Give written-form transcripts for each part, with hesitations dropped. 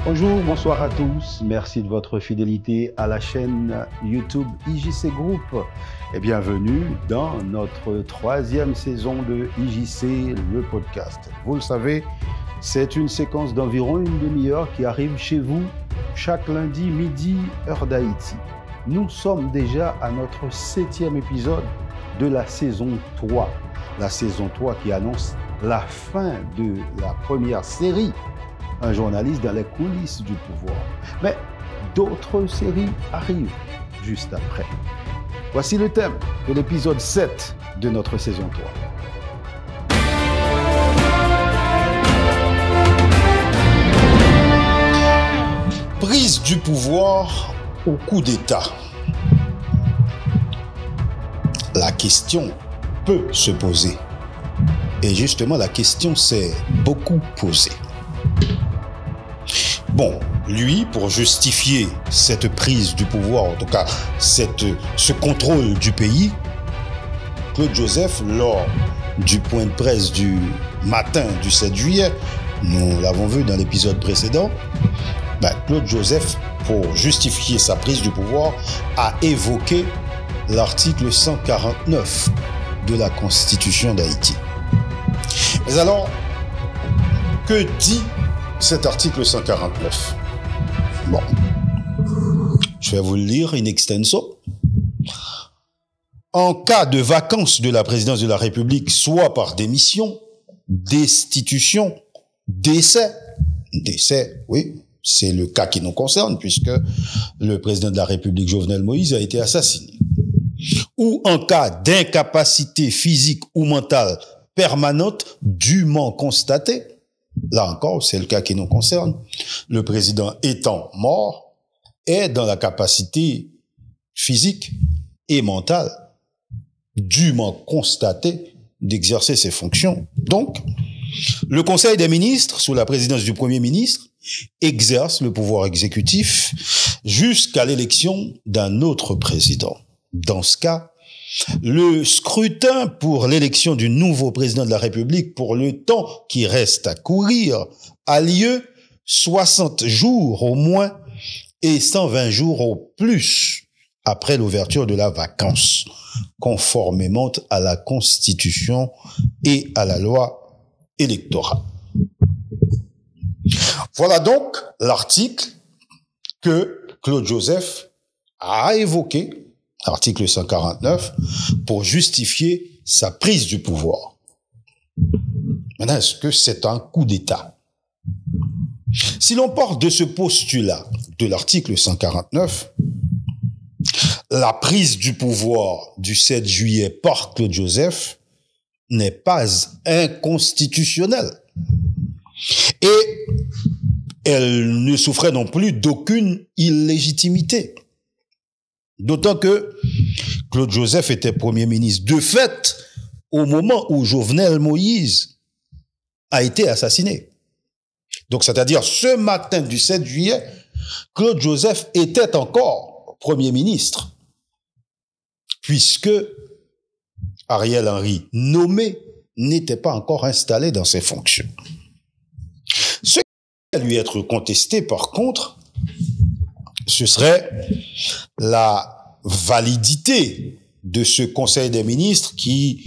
Bonjour, bonsoir à tous. Merci de votre fidélité à la chaîne YouTube IJC Group et bienvenue dans notre troisième saison de IJC, le podcast. Vous le savez, c'est une séquence d'environ une demi-heure qui arrive chez vous chaque lundi midi, heure d'Haïti. Nous sommes déjà à notre 7e épisode de la saison 3. La saison 3 qui annonce la fin de la première série, un journaliste dans les coulisses du pouvoir. Mais d'autres séries arrivent juste après. Voici le thème de l'épisode 7 de notre saison 3. Prise du pouvoir au coup d'État. La question peut se poser. Et justement, la question s'est beaucoup posée. Bon, lui, pour justifier cette prise du pouvoir, en tout cas ce contrôle du pays, Claude Joseph, lors du point de presse du matin du 7 juillet, nous l'avons vu dans l'épisode précédent, Claude Joseph, pour justifier sa prise du pouvoir, a évoqué l'article 149 de la Constitution d'Haïti. Mais alors, que dit cet article 149? Bon, je vais vous le lire in extenso. En cas de vacance de la présidence de la République, soit par démission, destitution, décès, oui, c'est le cas qui nous concerne puisque le président de la République, Jovenel Moïse, a été assassiné, ou en cas d'incapacité physique ou mentale permanente dûment constatée. Là encore, c'est le cas qui nous concerne. Le président étant mort est dans la capacité physique et mentale dûment constatée d'exercer ses fonctions. Donc, le Conseil des ministres, sous la présidence du Premier ministre, exerce le pouvoir exécutif jusqu'à l'élection d'un autre président. Dans ce cas, le scrutin pour l'élection du nouveau président de la République pour le temps qui reste à courir a lieu 60 jours au moins et 120 jours au plus après l'ouverture de la vacance, conformément à la Constitution et à la loi électorale. Voilà donc l'article que Claude Joseph a évoqué, article 149, pour justifier sa prise du pouvoir. Maintenant, est-ce que c'est un coup d'État? Si l'on part de ce postulat de l'article 149, la prise du pouvoir du 7 juillet par Claude Joseph n'est pas inconstitutionnelle. Et elle ne souffrait non plus d'aucune illégitimité. D'autant que Claude Joseph était Premier ministre de fait au moment où Jovenel Moïse a été assassiné. Donc, c'est-à-dire ce matin du 7 juillet, Claude Joseph était encore Premier ministre, puisque Ariel Henry, nommé, n'était pas encore installé dans ses fonctions. Ce qui va lui être contesté, par contre, ce serait la validité de ce Conseil des ministres qu'il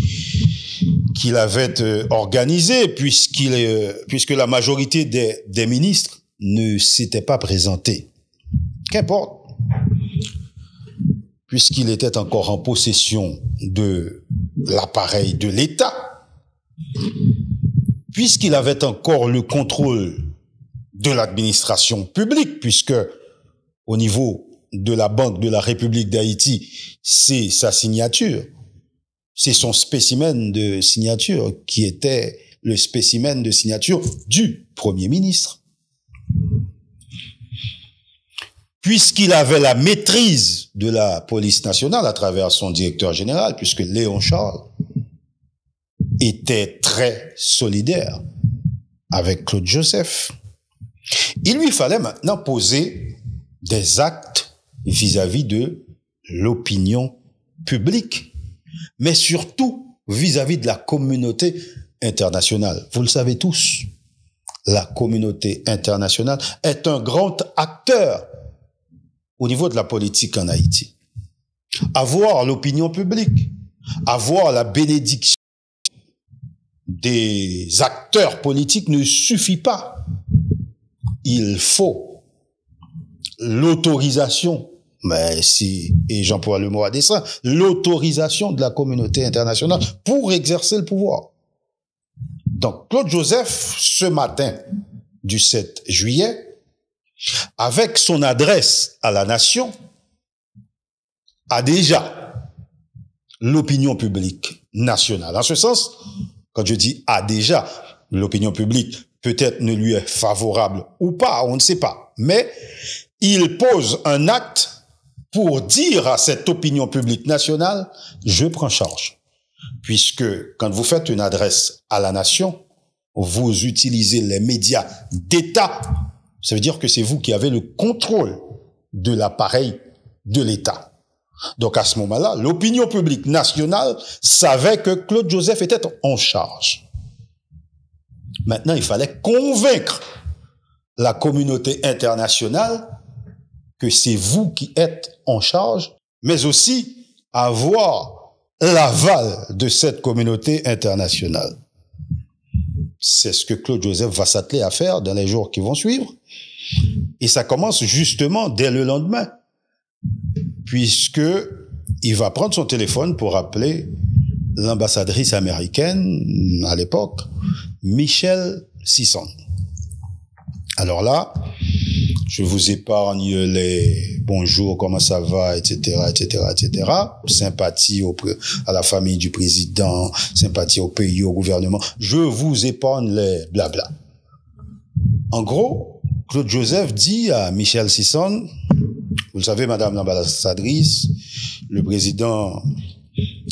avait organisé, puisque la majorité des ministres ne s'était pas présentés. Qu'importe, puisqu'il était encore en possession de l'appareil de l'État, puisqu'il avait encore le contrôle de l'administration publique, puisque au niveau de la Banque de la République d'Haïti, c'est sa signature. C'est son spécimen de signature qui était le spécimen de signature du Premier ministre. Puisqu'il avait la maîtrise de la police nationale à travers son directeur général, puisque Léon Charles était très solidaire avec Claude Joseph, il lui fallait maintenant poser des actes vis-à-vis de l'opinion publique, mais surtout vis-à-vis de la communauté internationale. Vous le savez tous, la communauté internationale est un grand acteur au niveau de la politique en Haïti. Avoir l'opinion publique, avoir la bénédiction des acteurs politiques ne suffit pas. Il faut l'autorisation, et j'emploie le mot à dessein, l'autorisation de la communauté internationale pour exercer le pouvoir. Donc, Claude Joseph, ce matin du 7 juillet, avec son adresse à la nation, a déjà l'opinion publique nationale. En ce sens, quand je dis a déjà, l'opinion publique peut-être ne lui est favorable ou pas, on ne sait pas. Mais il pose un acte pour dire à cette opinion publique nationale, je prends charge. Puisque quand vous faites une adresse à la nation, vous utilisez les médias d'État. Ça veut dire que c'est vous qui avez le contrôle de l'appareil de l'État. Donc à ce moment-là, l'opinion publique nationale savait que Claude Joseph était en charge. Maintenant, il fallait convaincre la communauté internationale que c'est vous qui êtes en charge, mais aussi avoir l'aval de cette communauté internationale. C'est ce que Claude Joseph va s'atteler à faire dans les jours qui vont suivre. Et ça commence justement dès le lendemain, puisque il va prendre son téléphone pour appeler l'ambassadrice américaine à l'époque, Michelle Sisson. Alors là, je vous épargne les bonjour, comment ça va, etc., etc., etc. Sympathie à la famille du président, sympathie au pays, au gouvernement. Je vous épargne les blabla. En gros, Claude Joseph dit à Michelle Sisson, vous le savez, madame l'ambassadrice, le président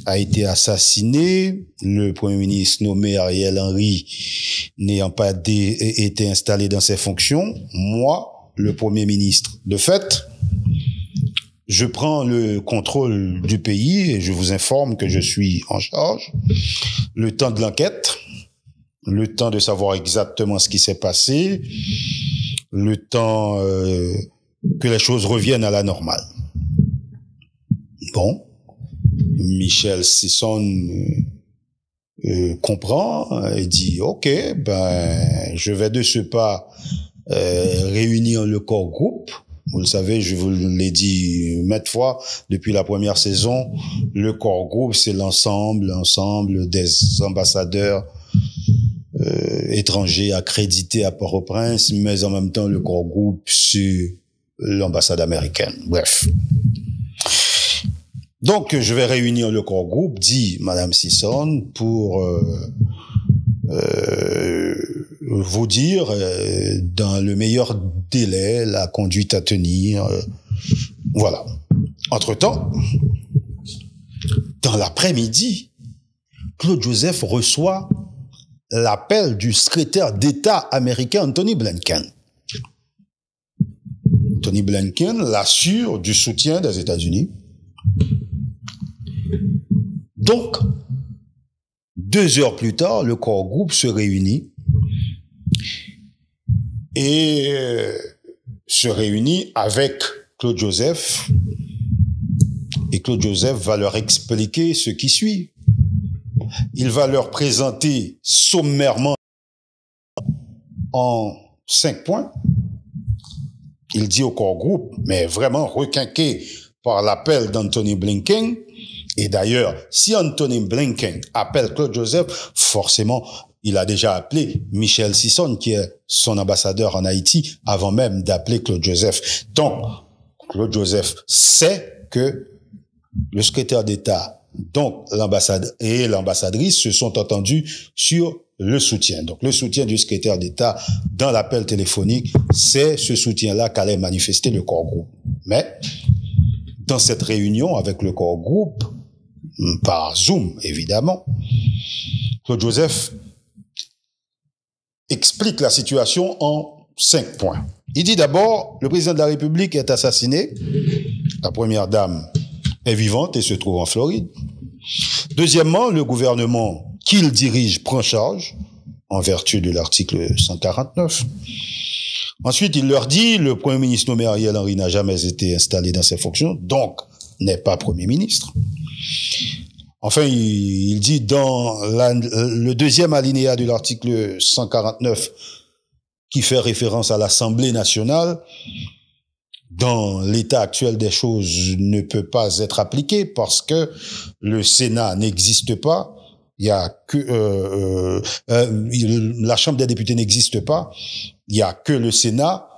a été assassiné, le premier ministre nommé Ariel Henry n'ayant pas été installé dans ses fonctions, moi, le premier ministre, de fait, je prends le contrôle du pays et je vous informe que je suis en charge. Le temps de l'enquête, le temps de savoir exactement ce qui s'est passé, le temps que les choses reviennent à la normale. Bon, Michelle Sisson comprend et dit, ok, je vais de ce pas réunir le corps groupe. Vous le savez, je vous l'ai dit maintes fois, depuis la première saison, le corps groupe, c'est l'ensemble des ambassadeurs étrangers accrédités à Port-au-Prince, mais en même temps, le corps groupe, c'est l'ambassade américaine. Bref. Donc, je vais réunir le corps groupe, dit Madame Sisson, pour vous dire dans le meilleur délai la conduite à tenir. Voilà. Entre-temps, dans l'après-midi, Claude Joseph reçoit l'appel du secrétaire d'État américain Anthony Blinken. Anthony Blinken l'assure du soutien des États-Unis. Donc, 2 heures plus tard, le corps groupe se réunit et se réunit avec Claude Joseph. Et Claude Joseph va leur expliquer ce qui suit. Il va leur présenter sommairement en 5 points. Il dit au corps groupe, mais vraiment requinqué par l'appel d'Anthony Blinken. Et d'ailleurs, si Anthony Blinken appelle Claude Joseph, forcément, il a déjà appelé Michelle Sisson, qui est son ambassadeur en Haïti, avant même d'appeler Claude Joseph. Donc, Claude Joseph sait que le secrétaire d'État, donc l'ambassade et l'ambassadrice, se sont entendus sur le soutien. Donc, le soutien du secrétaire d'État dans l'appel téléphonique, c'est ce soutien-là qu'allait manifester le corps groupe. Mais, dans cette réunion avec le corps groupe, par Zoom, évidemment, Claude Joseph explique la situation en 5 points. Il dit d'abord, le président de la République est assassiné, la première dame est vivante et se trouve en Floride. Deuxièmement, le gouvernement qu'il dirige prend charge. en vertu de l'article 149. Ensuite, il leur dit, le Premier ministre nommé Ariel Henry n'a jamais été installé dans ses fonctions, donc n'est pas Premier ministre. Enfin, il dit dans le deuxième alinéa de l'article 149 qui fait référence à l'Assemblée nationale, dans l'état actuel des choses, ne peut pas être appliqué parce que le Sénat n'existe pas. Il y a que la Chambre des députés n'existe pas. Il y a que le Sénat.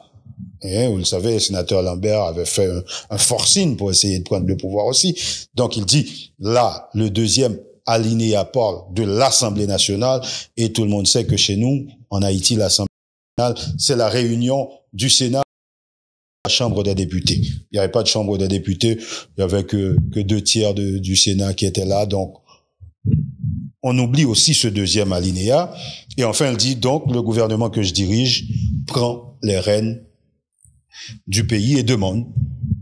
Et vous le savez, le sénateur Lambert avait fait un forcing pour essayer de prendre le pouvoir aussi. Donc il dit là, le deuxième alinéa parle de l'Assemblée nationale, et tout le monde sait que chez nous, en Haïti, l'Assemblée nationale, c'est la réunion du Sénat, la Chambre des députés. Il n'y avait pas de Chambre des députés, il y avait que 2/3 du Sénat qui étaient là, donc on oublie aussi ce deuxième alinéa. Et enfin, elle dit donc, le gouvernement que je dirige prend les rênes du pays et demande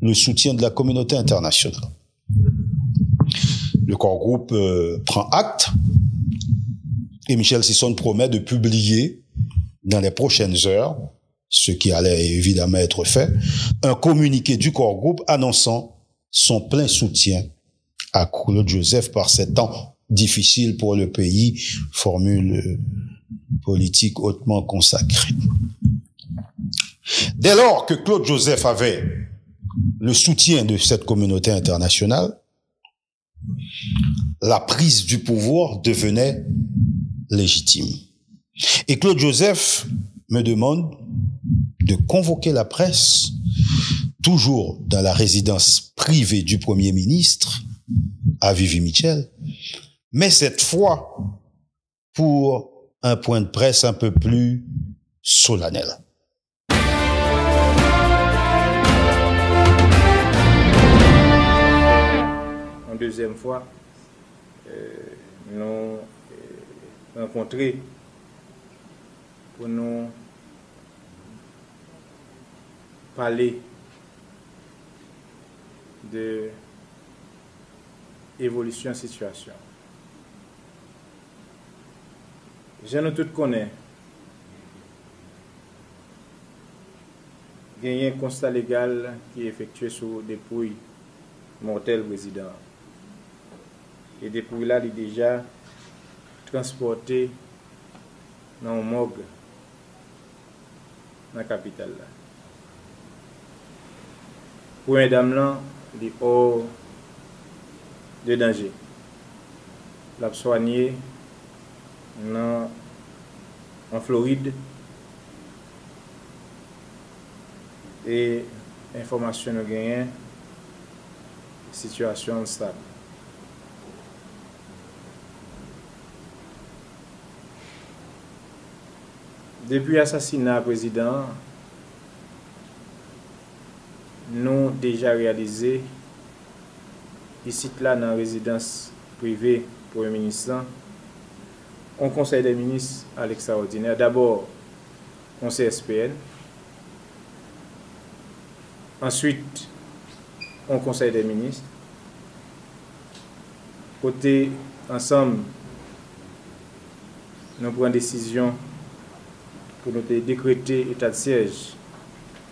le soutien de la communauté internationale. Le corps groupe prend acte et Michel Sisson promet de publier dans les prochaines heures, ce qui allait évidemment être fait, un communiqué du corps groupe annonçant son plein soutien à Claude Joseph par ces temps difficiles pour le pays, formule politique hautement consacrée. Dès lors que Claude Joseph avait le soutien de cette communauté internationale, la prise du pouvoir devenait légitime. Et Claude Joseph me demande de convoquer la presse, toujours dans la résidence privée du Premier ministre, à Vivi-Michel, mais cette fois pour un point de presse un peu plus solennel. En deuxième fois, nous rencontrés pour nous parler de évolution situation. Je nous tous connais. Il y a un constat légal qui est effectué sur dépouille mortel président. Et depuis là, il est déjà transporté dans le morgue dans la capitale. Pour un dame là, il est hors de danger. L'a soigné en Floride. Et information nous gagne, situation stable. Depuis l'assassinat du président, nous déjà réalisé ici là dans la résidence privée pour le ministre, on conseil des ministres à l'extraordinaire. D'abord, conseil SPN. Ensuite, on conseil des ministres. Côté ensemble, nous prenons décision pour nous décréter état de siège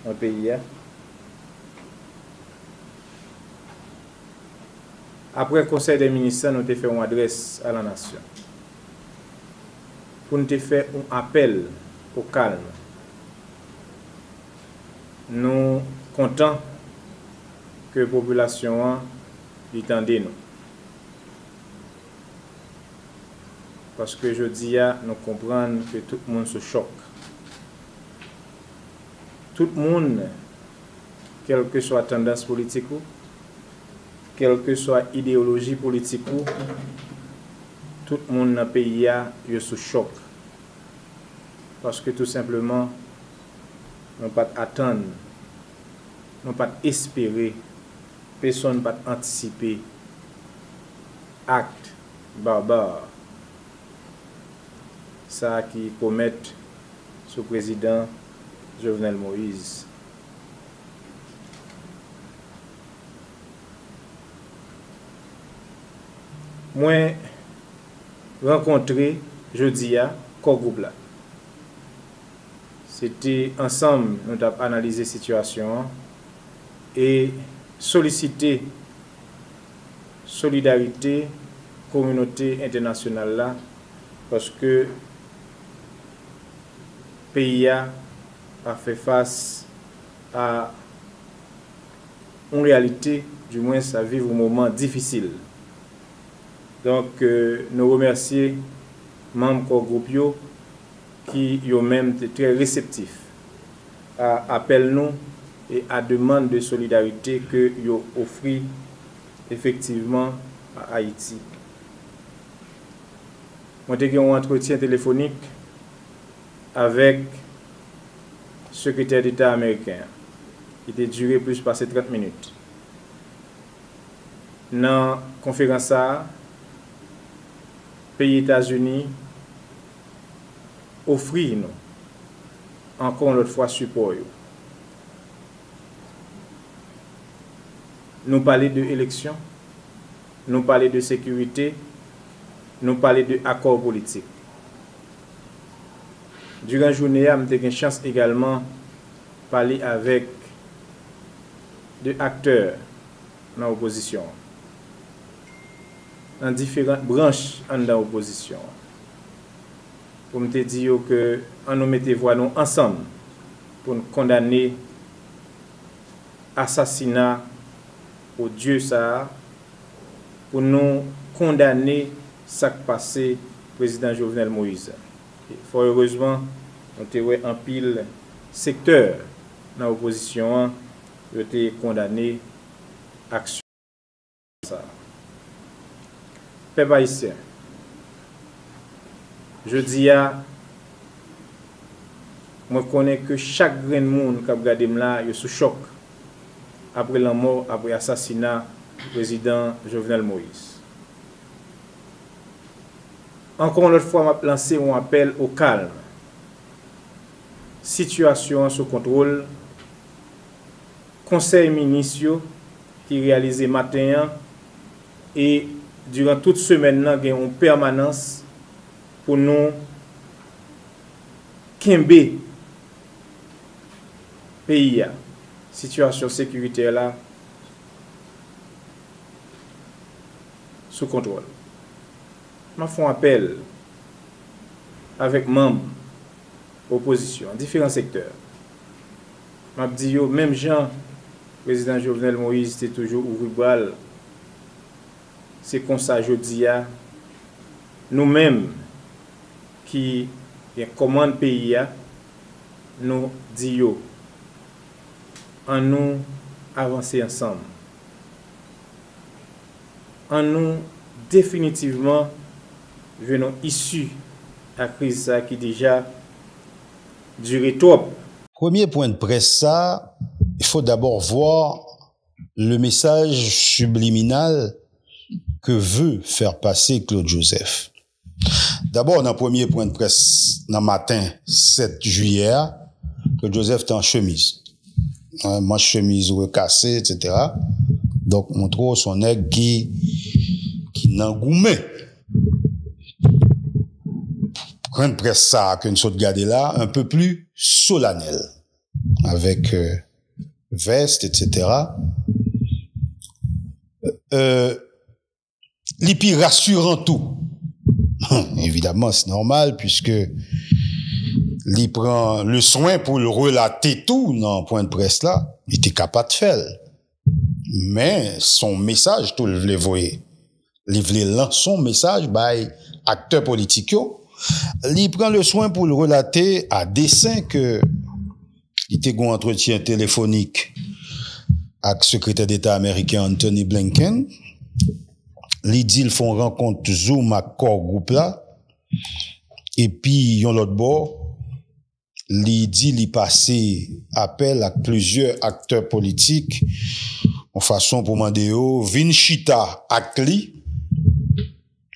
dans le pays. Après le conseil des ministres, nous avons fait une adresse à la nation. Pour nous faire un appel au calme. Nous comptons que la population entende nous. Parce que je dis, nous comprenons que tout le monde se choque. Tout le monde, quelle que soit la tendance politique, quelle que soit l'idéologie politique, tout le monde dans le pays est sous choc. Parce que tout simplement, nous ne pouvons pas attendre, nous ne pouvons pas espérer, personne ne peut anticiper acte barbare. Ça qui commettent ce président Jovenel Moïse. Moi, rencontré jeudi corps groupe là. C'était ensemble, nous avons analysé la situation et sollicité solidarité, communauté internationale là, parce que le pays a fait face à une réalité, du moins ça vivre un moment difficile. Donc, nous remercions membres du groupe qui ont même été très réceptifs à appel nous et à demande de solidarité que ont offert effectivement à Haïti. Moi, j'ai eu un entretien téléphonique avec le secrétaire d'État américain qui a duré plus de 30 minutes. Dans la conférence, le pays États-Unis offre nous encore une fois support. Nous parler de élections, nous parler de sécurité, nous parler de accords politiques. Durant la journée, j'ai eu une chance également de parler avec des acteurs dans l'opposition, dans différentes branches de l'opposition, pour me dire que nous mettons voix nous ensemble pour nous condamner l'assassinat au Dieu ça, pour nous condamner ce qui passé président Jovenel Moïse. Fort heureusement, nous avons un pile secteur dans l'opposition qui a été condamné à l'action. Peuple haïtien, je dis moi connais que chaque grain de monde qui a regardé là, il est sous choc après la mort, après l'assassinat du président Jovenel Moïse. Encore une fois, je lancé un appel au calme. Situation sous contrôle. Conseil ministre qui réalisé matin et durant toute semaine, nous avons une permanence pour nous kembe pays. Situation sécuritaire là sous contrôle. Je fais un appel avec membres opposition, différents secteurs. Je dis même Jean, président Jovenel Moïse, était toujours ouvert. C'est comme ça, je dis, nous-mêmes qui commandons le pays, nous disons, en nous avancer ensemble. En nous définitivement venons issus à la crise qui déjà duré trop. Premier point de presse, ça, il faut d'abord voir le message subliminal que veut faire passer Claude Joseph. D'abord, dans le premier point de presse, dans le matin 7 juillet, Claude Joseph était en chemise. Moi, chemise recassée, etc. Donc, montre son nègre qui n'engoumait. Point de presse ça, que nous sommes regardés là, un peu plus solennel. Avec veste, etc. L'IPI rassurant tout. Évidemment, c'est normal, puisque il prend le soin pour le relater tout dans le point de presse là, il était capable de faire. Mais son message, tout le voulait. Il voulait lancer son message by acteur politique. Il prend le soin pour le relater à dessein que il était un entretien téléphonique avec le secrétaire d'État américain Anthony Blinken. Il dit ils font rencontre Zoom à corps groupe là. Et puis, yon l'autre bord, il dit il passé appel à plusieurs acteurs politiques en façon pour demander Vinchita Akli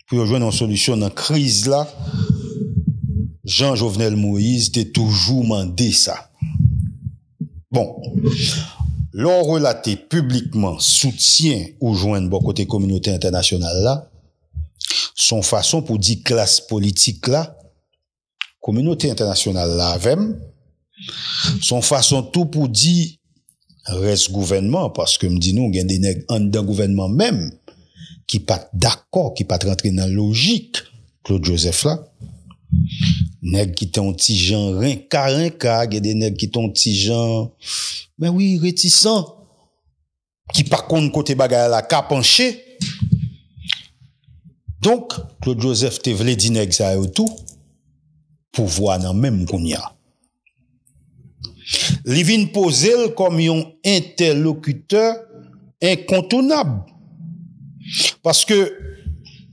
pour rejoindre une solution dans la crise là. Jean Jovenel Moïse était toujours mandé ça. Bon, l'on relaté publiquement soutien ou joindre bon côté communauté internationale là, son façon pour dire classe politique là, communauté internationale l'avem, son façon tout pour dire reste gouvernement, parce que me dit nous, il y a des nègres en dedans gouvernement même, qui pas d'accord, qui pas rentrer dans la logique, Claude Joseph là. Nègres qui t'ont petit gens rinca, il y a des nègres qui t'ont petit gens, ben oui, réticents, qui par contre côté bagay la ka penché. Donc, Claude Joseph te vle di nèg sa yo tout, pouvoir nan même qu'on y a. Li vin pose comme un interlocuteur incontournable. Parce que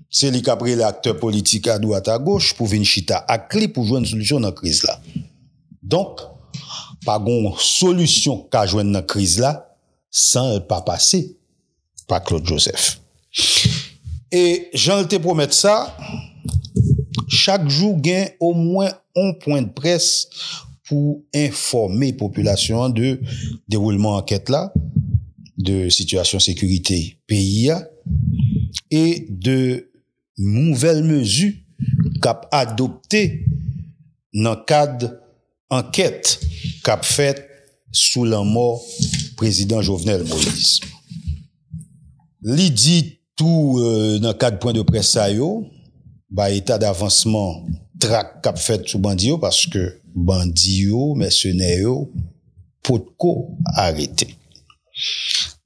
c'est lui qui a pris l'acteur politique à droite à gauche pour venir chita à clé pour jouer une solution dans la crise là. Donc, pas gon solution qu'a jouer dans la crise là sans pas passer par Claude Joseph. Et Jean te promet ça, chaque jour gagne au moins un point de presse pour informer la population de déroulement enquête là, de situation sécurité pays et de nouvelles mesures qu'a adoptées dans le cadre enquête qu'a fait sous la mort président Jovenel Moïse. Li dit tout dans le cadre point de presse ça yo, ba état d'avancement track qu'a fait sous bandi yo parce que bandi yo, mercenaires yo, potko arrêté.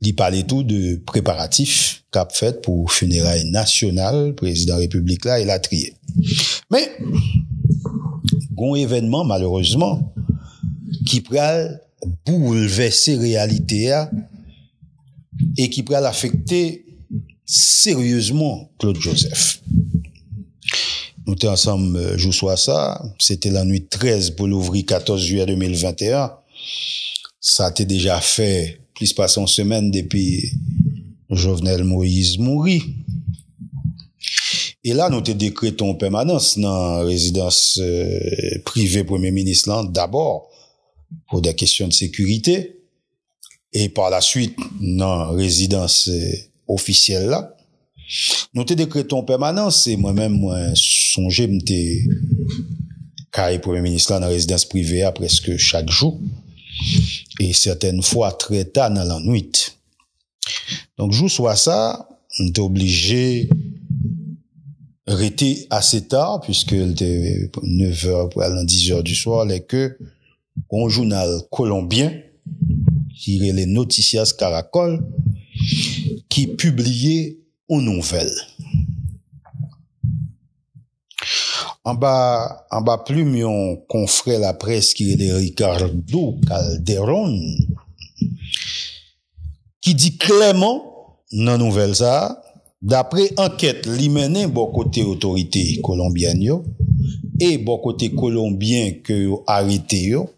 Il parlait tout de préparatifs qu'a fait pour funérailles nationales, président République là, il a trié. Mais, gon événement, malheureusement, qui pral bouleverser réalité et qui pral affecter sérieusement Claude Joseph. Nous étions ensemble, je sois ça, c'était la nuit 13 pour l'ouvrir 14 juillet 2021. Ça a été déjà fait plus passé une semaine depuis Jovenel Moïse mourit. Et là, nous te décrétons permanence dans la résidence privée Premier ministre là, d'abord pour des questions de sécurité et par la suite dans la résidence officielle là. Nous te décrétons permanence et moi-même, moi, songez m'te carré Premier ministre là dans la résidence privée à presque chaque jour. Et certaines fois très tard dans la nuit. Donc, je soit ça, on était obligé de rester assez tard, puisque il était 9h pour aller 10h du soir, et que un journal colombien, qui est les Noticias Caracol, qui publiait une nouvelle. En bas plume, yon confrère la presse qui est de Ricardo Calderón, qui dit clairement, dans nouvelle ça, d'après enquête, li mené bon côté autorité colombienne yo, et bon côté colombien que yo arrêté yo,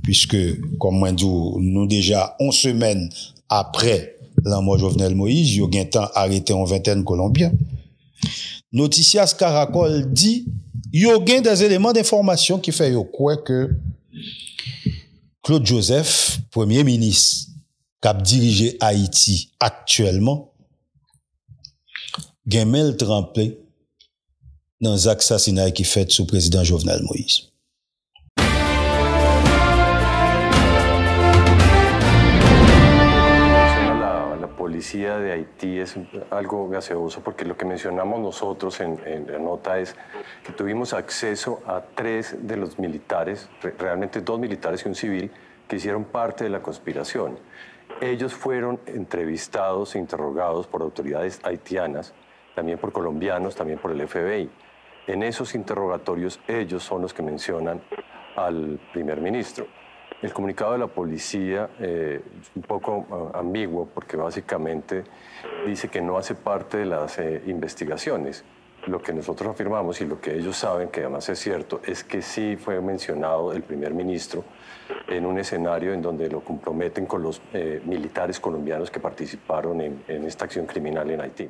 puisque, comme moi dit, nous déjà 11 semaines après la mort Jovenel Moïse, yo gen temps arrêté en vingtaine colombiens. Noticias Caracol dit, yo gen des éléments d'information qui fait yo quoi que Claude Joseph, premier ministre, qui a dirigé Haïti actuellement, gen mel trempé dans les assassinats qui fait sous président Jovenel Moïse. Policía de Haití es algo gaseoso porque lo que mencionamos nosotros en la nota es que tuvimos acceso a 3 de los militares, realmente 2 militares y un civil, que hicieron parte de la conspiración. Ellos fueron entrevistados e interrogados por autoridades haitianas, también por colombianos, también por el FBI. En esos interrogatorios ellos son los que mencionan al primer ministro. El comunicado de la policía es un poco ambiguo porque básicamente dice que no hace parte de las investigaciones. Lo que nosotros afirmamos y lo que ellos saben, que además es cierto, es que sí fue mencionado el primer ministro en un escenario en donde lo comprometen con los militares colombianos que participaron en esta acción criminal en Haití.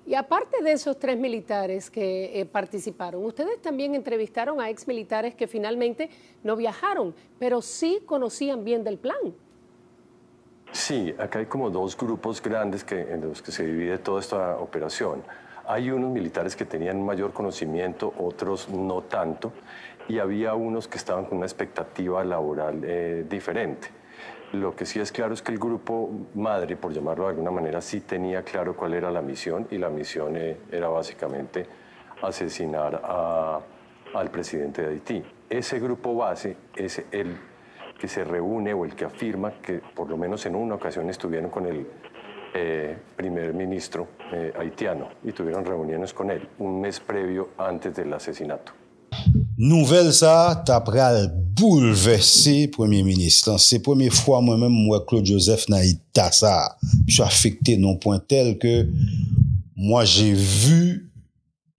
Y aparte de esos 3 militares que participaron, ustedes también entrevistaron a exmilitares que finalmente no viajaron, pero sí conocían bien del plan. Sí, acá hay como 2 grupos grandes en los que se divide toda esta operación. hay unos militares que tenían mayor conocimiento, otros no tanto, y había unos que estaban con una expectativa laboral diferente. Lo que sí es claro es que el grupo madre, por llamarlo de alguna manera, sí tenía claro cuál era la misión, y la misión era básicamente asesinar al presidente de Haití. Ese grupo base es el que se reúne o el que afirma que por lo menos en una ocasión estuvieron con el primer ministro haitiano y tuvieron reuniones con él un mes previo antes del asesinato. Nouvelle ça t'a pral bouleversé premier ministre. C'est la première fois moi-même moi Claude Joseph n'a état ça. Je suis affecté non point tel que moi j'ai vu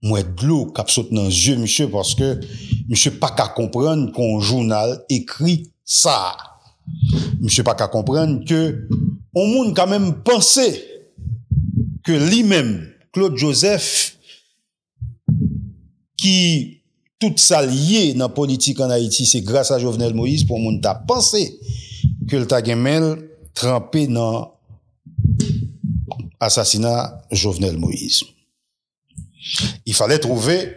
moi de l'eau qui saute dans les yeux monsieur parce que monsieur pas qu'à comprendre qu'un journal écrit ça. Monsieur pas qu'à comprendre que on monde quand même pensé que lui-même Claude Joseph qui tout ça lié dans la politique en Haïti, c'est grâce à Jovenel Moïse pour moun ta pensé que le tagemel trempé dans assassinat Jovenel Moïse. Il fallait trouver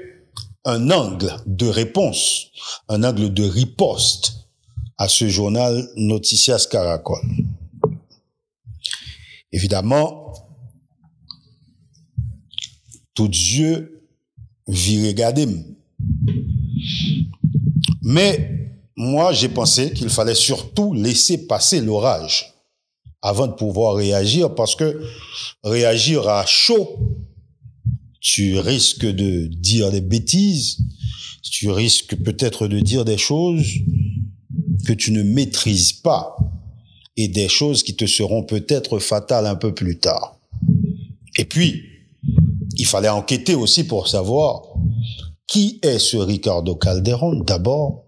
un angle de réponse, un angle de riposte à ce journal Noticias Caracol. Évidemment, tout Dieu vit regarder. Mais moi, j'ai pensé qu'il fallait surtout laisser passer l'orage avant de pouvoir réagir, parce que réagir à chaud, tu risques de dire des bêtises, tu risques peut-être de dire des choses que tu ne maîtrises pas et des choses qui te seront peut-être fatales un peu plus tard. Et puis, il fallait enquêter aussi pour savoir qui est ce Ricardo Calderón d'abord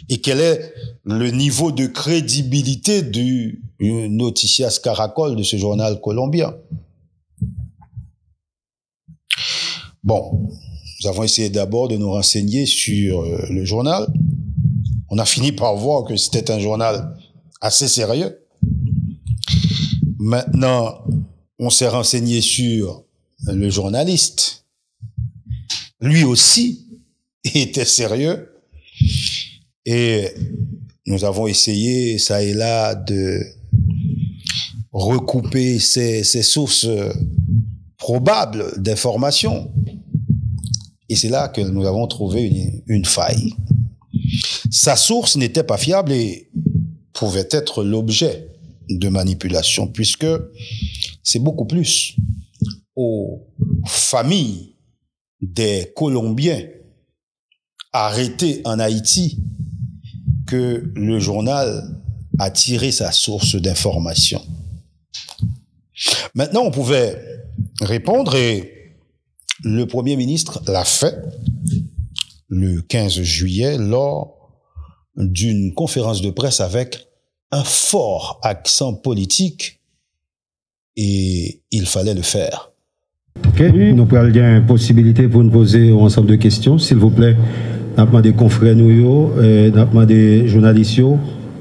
et quel est le niveau de crédibilité du Noticias Caracol, de ce journal colombien. Bon, nous avons essayé d'abord de nous renseigner sur le journal. On a fini par voir que c'était un journal assez sérieux. Maintenant, on s'est renseigné sur le journaliste. Lui aussi était sérieux. Et nous avons essayé, ça et là, de recouper ces sources probables d'informations. Et c'est là que nous avons trouvé une faille. Sa source n'était pas fiable et pouvait être l'objet de manipulation, puisque c'est beaucoup plus aux familles des Colombiens arrêtés en Haïti que le journal a tiré sa source d'information. Maintenant, on pouvait répondre et le Premier ministre l'a fait le 15 juillet lors d'une conférence de presse avec un fort accent politique et il fallait le faire. Ok, nous pourrions avoir une possibilité pour nous poser un ensemble de questions, s'il vous plaît. Nous avons demandé confrères nous, nous avons demandé journalistes,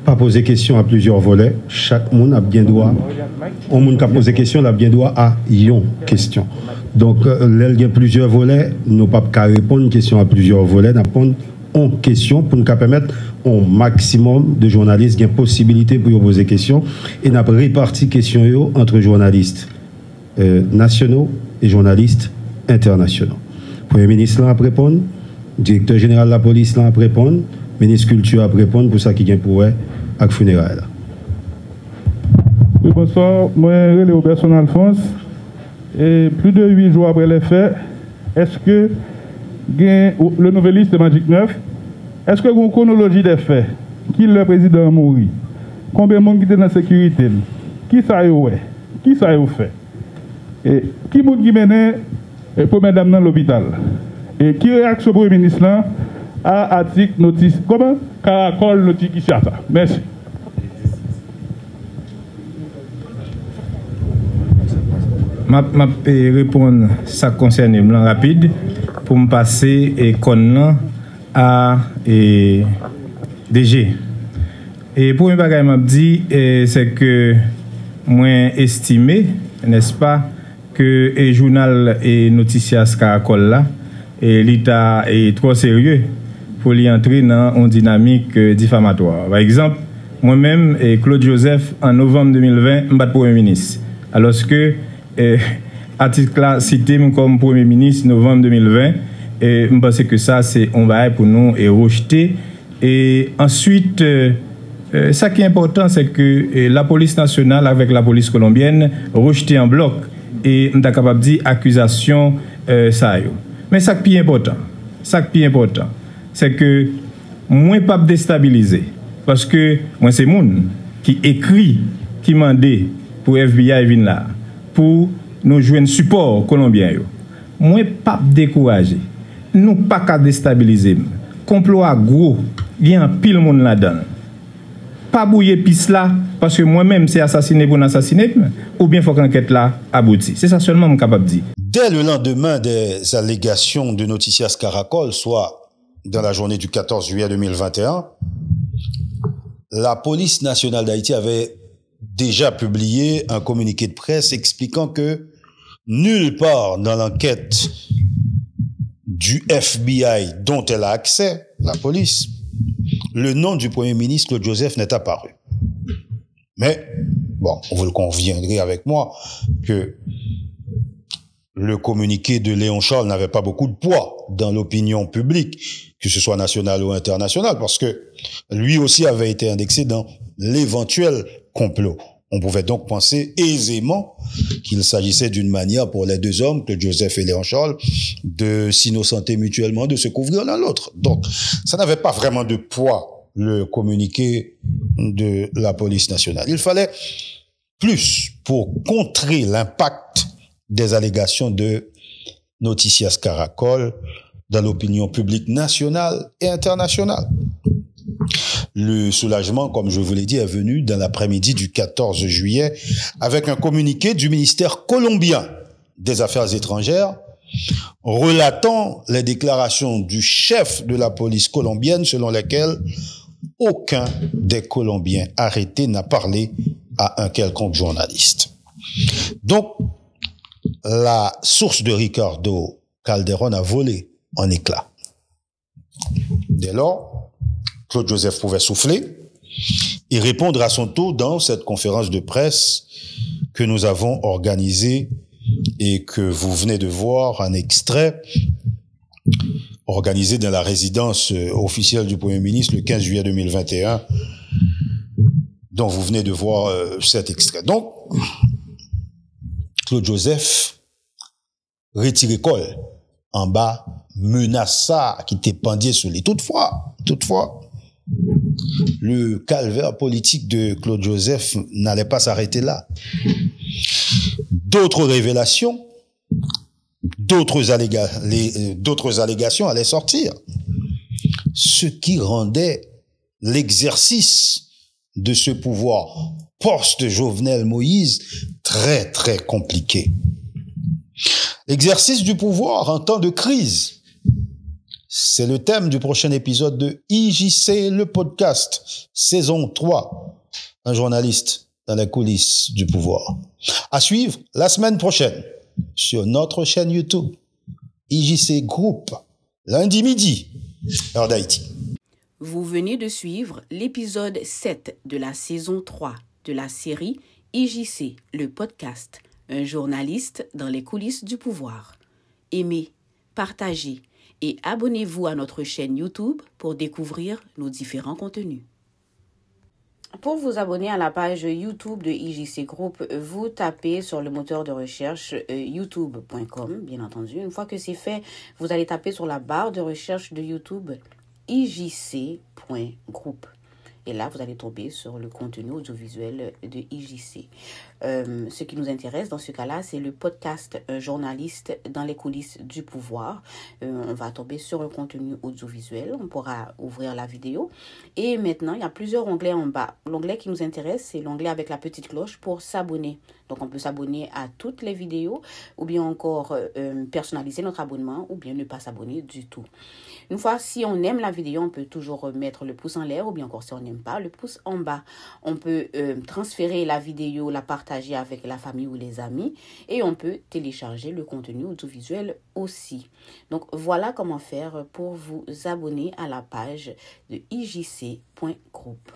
pas poser questions à plusieurs volets. Chaque monde a bien droit. On monde qui a posé question a bien droit à une question. Donc, il y a plusieurs volets, nous pas qu'à répondre une question à plusieurs volets, nous répondre une question pour nous permettre au maximum de journalistes qui ont possibilité pour poser questions et nous réparti questions entre journalistes nationaux et journalistes internationaux. Premier ministre là a répondre, directeur général de la police là a répondre, ministre culture a répondre pour ça qui vient pour avec funérailles. Oui, bonsoir, moi je suis Robertson Alphonse. Et plus de 8 jours après les faits, est-ce que le nouveliste de Magic 9, est-ce que vous avez une chronologie des faits? Qui le président a mouru? Combien de monde qui était dans la sécurité? Qui ça a eu? Qui ça a fait? Et qui monde qui menait première dame dans l'hôpital? Et qui réaction au Premier ministre là à article notice? Comment? Caracol notice qui ça? Merci. Je vais répondre à ça concerne rapide pour me passer et à DG. Et pour me bagage m'a dit c'est que moi estimé, n'est-ce pas, que le journal et Noticias Caracol là, et l'État est trop sérieux pour y entrer dans une dynamique diffamatoire. Par exemple, moi-même et Claude Joseph, en novembre 2020, je suis Premier ministre. Alors que l'article là cité comme Premier ministre novembre 2020, et je pense que ça, c'est on va pour nous et rejeter. Et ensuite, ça qui est important, c'est que la police nationale avec la police colombienne rejeté en bloc et on est capable de dire accusation ça. Mais ça qui est important, c'est que moi pas déstabiliser parce que moi c'est moun qui écrit, qui mandé pour FBI venir là pour nous jouer un support colombien. Moi pas décourager, nous pas qu'à déstabiliser. Complot à gros, il y a un pile monde là-dedans. Pas bouiller piste là parce que moi-même c'est assassiné pour assassiner ou bien faut qu'enquête là aboutit. C'est ça seulement je suis capable de dire. Dès le lendemain des allégations de Noticias Caracol, soit dans la journée du 14 juillet 2021, la police nationale d'Haïti avait déjà publié un communiqué de presse expliquant que nulle part dans l'enquête du FBI dont elle a accès, la police, le nom du Premier ministre Claude Joseph n'est apparu. Mais, bon, vous le conviendrez avec moi que le communiqué de Léon Charles n'avait pas beaucoup de poids dans l'opinion publique, que ce soit nationale ou internationale, parce que lui aussi avait été indexé dans l'éventuel complot. On pouvait donc penser aisément qu'il s'agissait d'une manière pour les deux hommes, Claude Joseph et Léon Charles, de s'innocenter mutuellement, de se couvrir l'un l'autre. Donc, ça n'avait pas vraiment de poids, le communiqué de la police nationale. Il fallait plus pour contrer l'impact des allégations de Noticias Caracol dans l'opinion publique nationale et internationale. Le soulagement, comme je vous l'ai dit, est venu dans l'après-midi du 14 juillet avec un communiqué du ministère colombien des Affaires étrangères relatant les déclarations du chef de la police colombienne selon lesquelles aucun des Colombiens arrêtés n'a parlé à un quelconque journaliste. Donc, la source de Ricardo Calderón a volé en éclats. Dès lors, Claude Joseph pouvait souffler et répondre à son tour dans cette conférence de presse que nous avons organisée et que vous venez de voir un extrait organisé dans la résidence officielle du Premier ministre le 15 juillet 2021, dont vous venez de voir cet extrait. Donc, Claude Joseph retiré col en bas, menaça qui était pendier sur lui. Toutefois, le calvaire politique de Claude Joseph n'allait pas s'arrêter là. D'autres révélations, d'autres allégations allaient sortir. Ce qui rendait l'exercice de ce pouvoir post-Jovenel Moïse très, très compliqué. L'exercice du pouvoir en temps de crise, c'est le thème du prochain épisode de IJC, le podcast, saison 3. Un journaliste dans les coulisses du pouvoir. À suivre la semaine prochaine sur notre chaîne YouTube, IJC Group, lundi midi, heure d'Haïti. Vous venez de suivre l'épisode 7 de la saison 3 de la série IJC, le podcast, un journaliste dans les coulisses du pouvoir. Aimez, partagez et abonnez-vous à notre chaîne YouTube pour découvrir nos différents contenus. Pour vous abonner à la page YouTube de IJC Group, vous tapez sur le moteur de recherche youtube.com, bien entendu. Une fois que c'est fait, vous allez taper sur la barre de recherche de YouTube ijc.group. Et là, vous allez tomber sur le contenu audiovisuel de IJC. Ce qui nous intéresse dans ce cas-là, c'est le podcast journaliste dans les coulisses du pouvoir. On va tomber sur le contenu audiovisuel. On pourra ouvrir la vidéo. Et maintenant, il y a plusieurs onglets en bas. L'onglet qui nous intéresse, c'est l'onglet avec la petite cloche pour s'abonner. Donc, Donc, on peut s'abonner à toutes les vidéos ou bien encore personnaliser notre abonnement ou bien ne pas s'abonner du tout. Une fois, si on aime la vidéo, on peut toujours mettre le pouce en l'air ou bien encore si on n'aime pas, le pouce en bas. On peut transférer la vidéo, la partager avec la famille ou les amis et on peut télécharger le contenu audiovisuel aussi. Donc, voilà comment faire pour vous abonner à la page de IJC.group.